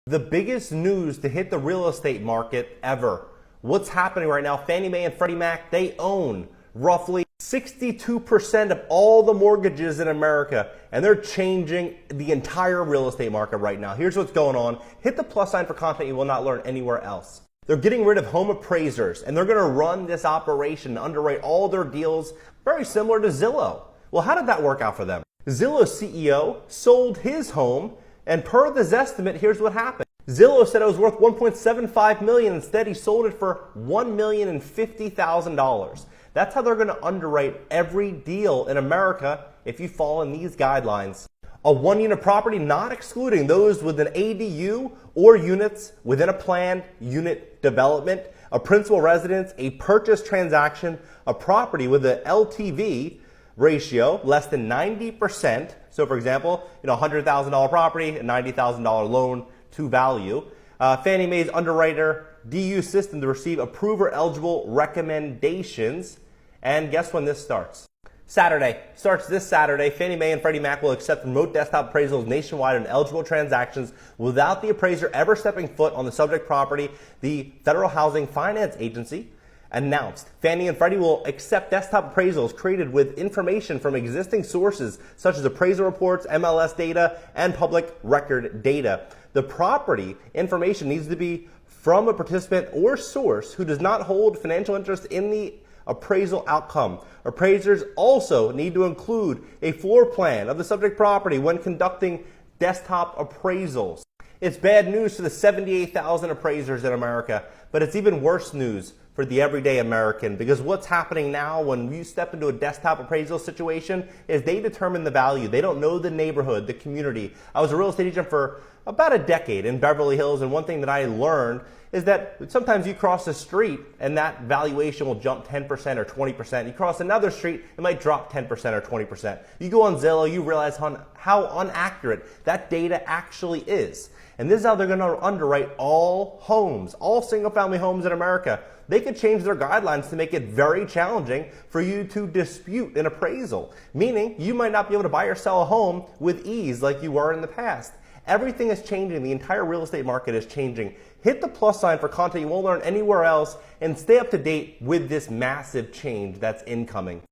The biggest news to hit the real estate market ever. What's happening right now? Fannie Mae and Freddie Mac, they own roughly 62% of all the mortgages in America, and they're changing the entire real estate market right now. Here's what's going on. Hit the plus sign for content you will not learn anywhere else. They're getting rid of home appraisers, and they're going to run this operation, underwrite all their deals, very similar to Zillow. Well, how did that work out for them? Zillow's CEO sold his home, and per this estimate, here's what happened. Zillow said it was worth $1.75 million. Instead, he sold it for $1,050,000. That's how they're going to underwrite every deal in America if you fall in these guidelines. A one-unit property, not excluding those with an ADU or units within a planned unit development, a principal residence, a purchase transaction, a property with an LTV ratio less than 90%. So for example, $100,000 property, a $90,000 loan to value. Fannie Mae's underwriter DU system to receive approver eligible recommendations. And guess when this starts? Saturday. Starts this Saturday. Fannie Mae and Freddie Mac will accept remote desktop appraisals nationwide on eligible transactions without the appraiser ever stepping foot on the subject property. The Federal Housing Finance Agency announced Fannie and Freddie will accept desktop appraisals created with information from existing sources such as appraisal reports, MLS data, and public record data. The property information needs to be from a participant or source who does not hold financial interest in the appraisal outcome. Appraisers also need to include a floor plan of the subject property when conducting desktop appraisals. It's bad news for the 78,000 appraisers in America, but it's even worse news for the everyday American, because what's happening now when you step into a desktop appraisal situation is they determine the value. They don't know the neighborhood, the community. I was a real estate agent for about a decade in Beverly Hills, and one thing that I learned is that sometimes you cross the street and that valuation will jump 10% or 20%. You cross another street, it might drop 10% or 20%. You go on Zillow, you realize how inaccurate that data actually is. And this is how they're going to underwrite all homes, all single-family homes in America. They could change their guidelines to make it very challenging for you to dispute an appraisal, meaning you might not be able to buy or sell a home with ease like you were in the past. Everything is changing. The entire real estate market is changing. Hit the plus sign for content you won't learn anywhere else and stay up to date with this massive change that's incoming.